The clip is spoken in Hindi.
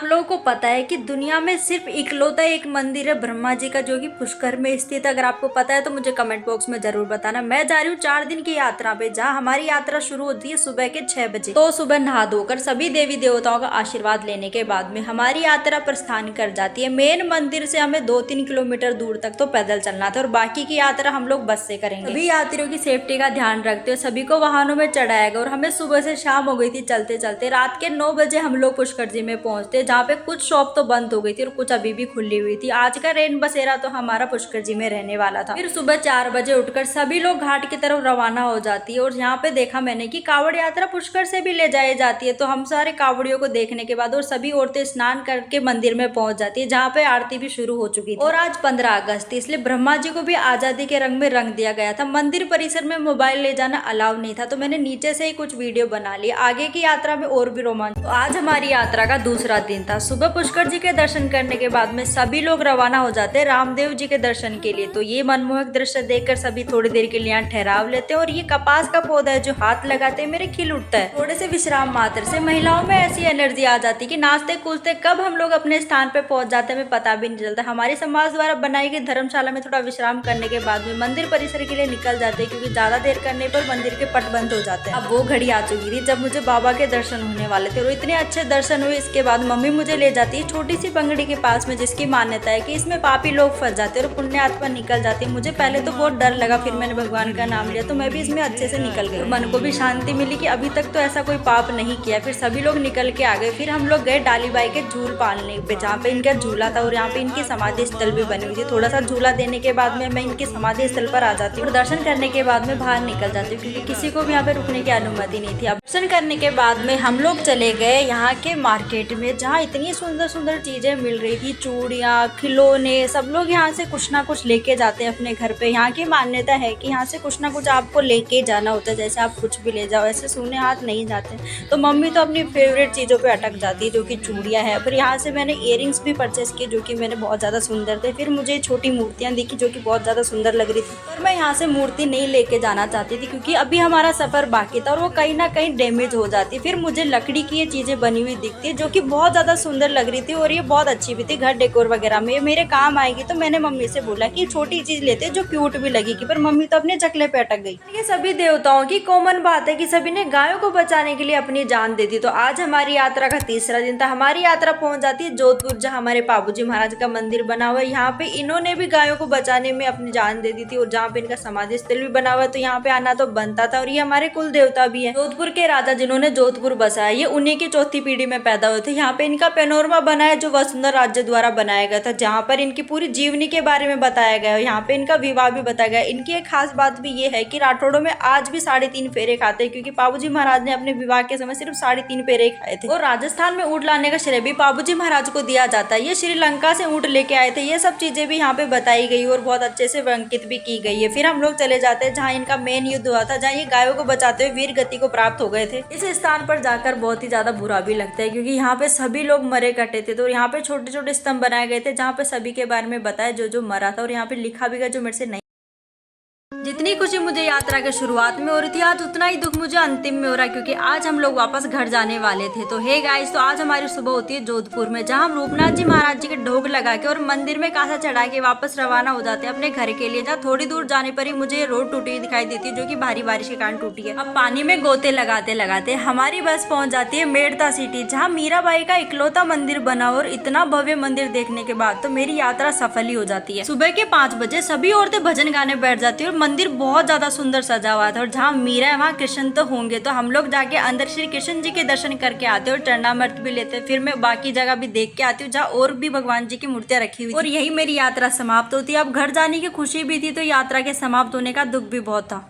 लोगों को पता है कि दुनिया में सिर्फ इकलौता एक मंदिर है ब्रह्मा जी का, जो कि पुष्कर में स्थित है? अगर आपको पता है तो मुझे कमेंट बॉक्स में जरूर बताना। मैं जा रही हूँ 4 दिन की यात्रा पे, जहाँ हमारी यात्रा शुरू होती है सुबह के 6 बजे। तो सुबह नहा धोकर सभी देवी देवताओं का आशीर्वाद लेने के बाद में हमारी यात्रा प्रस्थान कर जाती है। मेन मंदिर से हमें 2-3 किलोमीटर दूर तक तो पैदल चलना था और बाकी की यात्रा हम लोग बस से करेंगे। सभी यात्रियों की सेफ्टी का ध्यान रखते हुए सभी को वाहनों में चढ़ाएगा और हमें सुबह से शाम हो गई थी चलते चलते। रात के 9 बजे हम लोग पुष्कर जी में पहुंचते, जहाँ पे कुछ शॉप तो बंद हो गई थी और कुछ अभी भी खुली हुई थी। आज का रेन बसेरा तो हमारा पुष्कर जी में रहने वाला था। फिर सुबह 4 बजे उठकर सभी लोग घाट की तरफ रवाना हो जाती है और यहाँ पे देखा मैंने कि कावड़ यात्रा पुष्कर से भी ले जाई जाती है। तो हम सारे कावड़ियों को देखने के बाद और सभी औरतें स्नान करके मंदिर में पहुंच जाती है, जहाँ पे आरती भी शुरू हो चुकी थी। और आज 15 अगस्त थी, इसलिए ब्रह्मा जी को भी आजादी के रंग में रंग दिया गया था। मंदिर परिसर में मोबाइल ले जाना अलाउ नहीं था, तो मैंने नीचे से ही कुछ वीडियो बना ली। आगे की यात्रा में और भी रोमांच। तो आज हमारी यात्रा का दूसरा दिन था। सुबह पुष्कर जी के दर्शन करने के बाद में सभी लोग रवाना हो जाते हैं रामदेव जी के दर्शन के लिए। तो ये मनमोहक दृश्य देखकर सभी थोड़ी देर के लिए यहाँ ठहराव लेते हैं और ये कपास का पौधा है जो हाथ लगाते हैं मेरे खिल उठता है। थोड़े से विश्राम मात्र से महिलाओं में ऐसी एनर्जी आ जाती है कि नाचते कूदते कब हम लोग अपने स्थान पे पहुंच जाते हैं हमें पता भी नहीं चलता। हमारे समाज द्वारा बनाई गई धर्मशाला में थोड़ा विश्राम करने के बाद में मंदिर परिसर के लिए निकल जाते हैं, क्योंकि ज्यादा देर करने पर मंदिर के पट बंद हो जाते हैं। अब वो घड़ी आ चुकी थी जब मुझे बाबा के दर्शन होने वाले थे और इतने अच्छे दर्शन हुए। इसके बाद मम्मी मुझे ले जाती है छोटी सी बंगड़ी के पास में, जिसकी मान्यता है कि इसमें पापी लोग फंस जाते हैं और पुण्य आत्मा निकल जाती है। मुझे पहले तो बहुत डर लगा, फिर मैंने भगवान का नाम लिया तो मैं भी इसमें अच्छे से निकल गई। मन को भी शांति मिली कि अभी तक तो ऐसा कोई पाप नहीं किया। फिर सभी लोग निकल के आ गए। फिर हम लोग गए डाली बाई के झूल पालने पे, जहाँ पे इनका झूला था और यहाँ पे इनकी समाधि स्थल भी बनी हुई थी। थोड़ा सा झूला देने के बाद में मैं इनकी समाधि स्थल पर आ जाती हूँ और दर्शन करने के बाद में बाहर निकल जाती हूँ, क्योंकि किसी को भी यहाँ पे रुकने की अनुमति नहीं थी। अब दर्शन करने के बाद में हम लोग चले गए यहाँ के मार्केट में, जहाँ इतनी सुंदर सुंदर चीजें मिल रही थी, चूड़ियाँ, खिलौने। सब लोग यहाँ से कुछ ना कुछ लेके जाते हैं अपने घर पे। यहाँ की मान्यता है कि यहाँ से कुछ ना कुछ आपको लेके जाना होता है, जैसे आप कुछ भी ले जाओ, ऐसे सूने हाथ नहीं जाते। तो मम्मी तो अपनी फेवरेट चीजों पे अटक जाती है, जो कि चूड़ियाँ है। फिर यहाँ से मैंने इयररिंग्स भी परचेस किए, जो कि मैंने बहुत ज्यादा सुंदर थे। फिर मुझे छोटी मूर्तियाँ दिखी जो कि बहुत ज्यादा सुंदर लग रही थी, पर मैं यहाँ से मूर्ति नहीं लेके जाना चाहती थी, क्योंकि अभी हमारा सफर बाकी था और वो कहीं ना कहीं डैमेज हो जाती। फिर मुझे लकड़ी की ये चीजें बनी हुई दिखती, जो कि बहुत ज्यादा सुंदर लग रही थी और ये बहुत अच्छी भी थी घर डेकोर वगैरह में, मेरे काम आएगी। तो मैंने मम्मी से बोला कि छोटी चीज लेते जो क्यूट भी लगेगी, पर मम्मी तो अपने चकले पे अटक गई। ये सभी देवताओं की कॉमन बात है कि सभी ने गायों को बचाने के लिए अपनी जान दे दी। तो आज हमारी यात्रा का तीसरा दिन था। हमारी यात्रा पहुंच जाती है जोधपुर, जहाँ हमारे बाबूजी महाराज का मंदिर बना हुआ है। यहाँ पे इन्होंने भी गायों को बचाने में अपनी जान दे दी थी और जहाँ पे इनका समाधि स्थल भी बना हुआ है, तो यहाँ पे आना तो बनता था। और ये हमारे कुल देवता भी है। जोधपुर के राजा जिन्होंने जोधपुर बसाया, ये उन्हीं की चौथी पीढ़ी में पैदा हुए थे। यहाँ पे इनका पैनोरमा बना है जो वसुंधरा राज्य द्वारा बनाया गया था, जहाँ पर इनकी पूरी जीवनी के बारे में बताया गया है। यहाँ पे इनका विवाह भी बताया गया है। इनकी एक खास बात भी ये है कि राठौड़ों में आज भी 3.5 फेरे खाते हैं, क्योंकि बाबूजी महाराज ने अपने विवाह के समय सिर्फ 3.5 फेरे खाए थे। और राजस्थान में ऊँट लाने का श्रेय भी बाबूजी महाराज को दिया जाता है। ये श्रीलंका से ऊँट लेके आए थे। ये सब चीजें भी यहाँ पे बताई गई और बहुत अच्छे से अंकित भी की गई है। फिर हम लोग चले जाते हैं जहाँ इनका मेन युद्ध हुआ था, जहाँ ये गायों को बचाते हुए वीर गति को प्राप्त हो गए थे। इस स्थान पर जाकर बहुत ही ज्यादा बुरा भी लगता है, क्योंकि यहाँ पे सभी लोग मरे कटे थे। तो यहाँ पे छोटे छोटे स्तंभ बनाए गए थे, जहाँ पे सभी के बारे में बताया जो जो मरा था, और यहाँ पे लिखा भी गया जो मेरे से नहीं। जितनी खुशी मुझे यात्रा के शुरुआत में हो रही थी, आज उतना ही दुख मुझे अंतिम में हो रहा है, क्योंकि आज हम लोग वापस घर जाने वाले थे। तो हे गाइस, तो आज हमारी सुबह होती है जोधपुर में, जहां हम रूपनाथ जी महाराज जी के ढोग लगा के और मंदिर में कासा चढ़ा के वापस रवाना हो जाते हैं अपने घर के लिए। जहाँ थोड़ी दूर जाने पर ही मुझे ये रोड टूटी दिखाई देती है, जो कि भारी बारिश के कारण टूटी है। अब पानी में गोते लगाते लगाते हमारी बस पहुंच जाती है मेड़ता सिटी, जहाँ मीराबाई का इकलौता मंदिर बना। और इतना भव्य मंदिर देखने के बाद तो मेरी यात्रा सफल ही हो जाती है। सुबह के 5 बजे सभी औरतें भजन गाने बैठ जाती है और मंदिर बहुत ज्यादा सुंदर सजा हुआ था। और जहाँ मीरा है वहाँ कृष्ण तो होंगे, तो हम लोग जाके अंदर श्री कृष्ण जी के दर्शन करके आते हैं और चरणामृत भी लेते हैं। फिर मैं बाकी जगह भी देख के आती हूँ जहाँ और भी भगवान जी की मूर्तियां रखी हुई। और यही मेरी यात्रा समाप्त होती है। अब घर जाने की खुशी भी थी, तो यात्रा के समाप्त होने का दुख भी बहुत था।